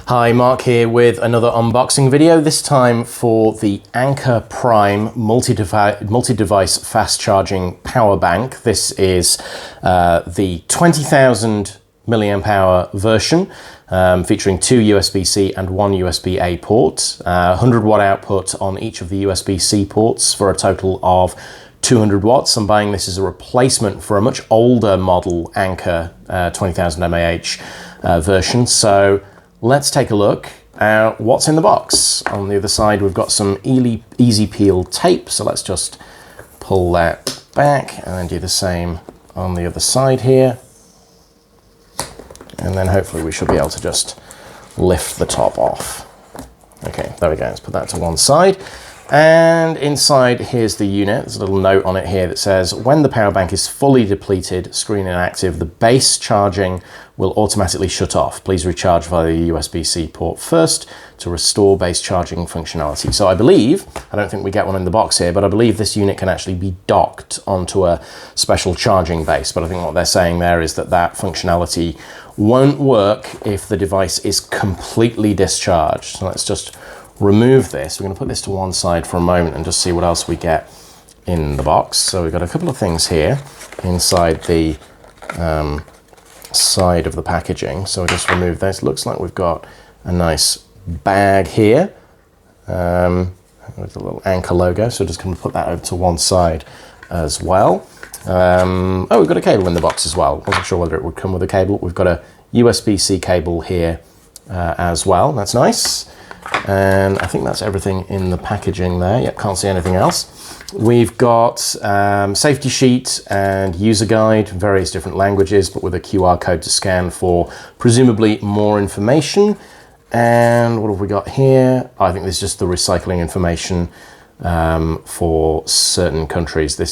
Hi, Mark here with another unboxing video, this time for the Anker Prime multi-device fast charging power bank. This is the 20,000 milliamp hour version featuring two USB-C and one USB-A port, 100 watt output on each of the USB-C ports for a total of 200 watts. I'm buying this as a replacement for a much older model Anker 20,000 mAh version. So let's take a look at what's in the box. On the other side, we've got some easy peel tape. So let's just pull that back and then do the same on the other side here. And then hopefully we should be able to just lift the top off. Okay, there we go. Let's put that to one side. And inside, here's the unit. There's a little note on it here that says, when the power bank is fully depleted, screen inactive, the base charging will automatically shut off. Please recharge via the USB-C port first to restore base charging functionality. So I believe, I don't think we get one in the box here, but I believe this unit can actually be docked onto a special charging base. But I think what they're saying there is that that functionality won't work if the device is completely discharged. So let's just remove this. We're going to put this to one side for a moment and just see what else we get in the box. So we've got a couple of things here inside the side of the packaging. So we'll just remove this. Looks like we've got a nice bag here with a little Anker logo. So just going to put that over to one side as well. Oh, we've got a cable in the box as well. Wasn't sure whether it would come with a cable. We've got a USB-C cable here as well. That's nice. And I think that's everything in the packaging there. Yep, can't see anything else. We've got safety sheet and user guide, various different languages, but with a QR code to scan for presumably more information. And what have we got here? I think this is just the recycling information for certain countries. I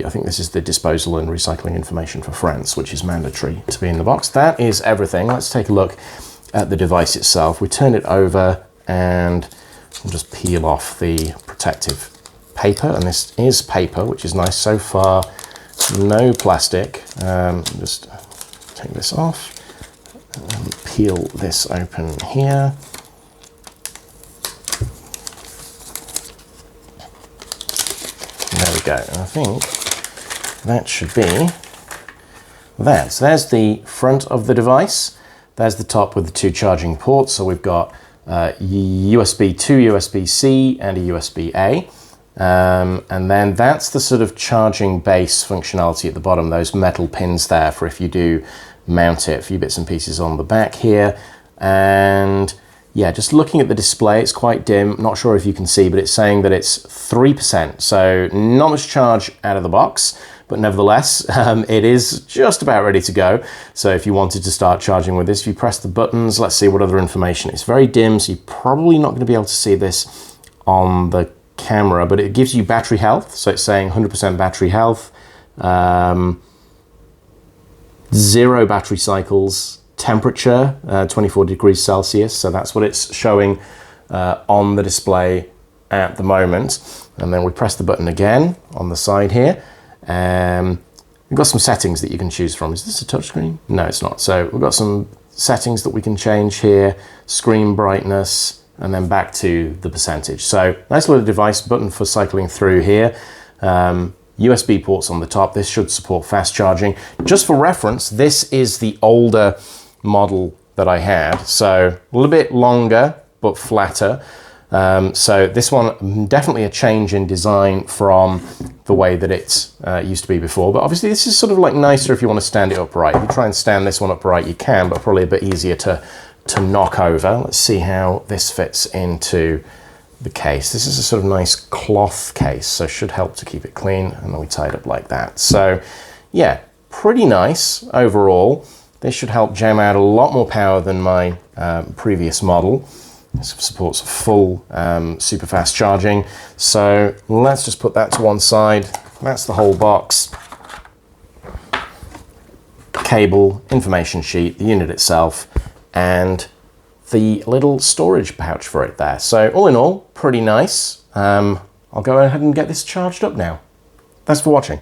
think this is the disposal and recycling information for France, which is mandatory to be in the box. That is everything. Let's take a look at the device itself. We turn it over and we'll just peel off the protective paper, and this is paper, which is nice. So far, no plastic. Just take this off and peel this open here. There we go. And I think that should be that. So there's the front of the device. There's the top with the two charging ports. So we've got USB 2, USB-C, and a USB-A. And then that's the sort of charging base functionality at the bottom, those metal pins there for if you do mount it, a few bits and pieces on the back here. And yeah, just looking at the display, it's quite dim. Not sure if you can see, but it's saying that it's 3%. So not much charge out of the box, but nevertheless, it is just about ready to go. So if you wanted to start charging with this, if you press the buttons, let's see what other information. It's very dim, so you're probably not going to be able to see this on the camera, but it gives you battery health. So it's saying 100% battery health, 0 battery cycles, temperature, 24 degrees Celsius. So that's what it's showing on the display at the moment. And then we press the button again on the side here. We've got some settings that you can choose from. Is this a touchscreen? No, it's not. So we've got some settings that we can change here, screen brightness, and then back to the percentage. So nice little device, button for cycling through here. USB ports on the top. This should support fast charging. Just for reference, this is the older model that I had. So a little bit longer, but flatter. So this one, definitely a change in design from the way that it used to be before. But obviously this is sort of like nicer if you want to stand it upright. If you try and stand this one upright, you can, but probably a bit easier to knock over. Let's see how this fits into the case. This is a sort of nice cloth case, so should help to keep it clean. And then we tie it up like that. So yeah, pretty nice overall. This should help jam out a lot more power than my previous model. This supports full super fast charging. So let's just put that to one side. That's the whole box. Cable, information sheet, the unit itself, and the little storage pouch for it there. So all in all, pretty nice. I'll go ahead and get this charged up now. Thanks for watching.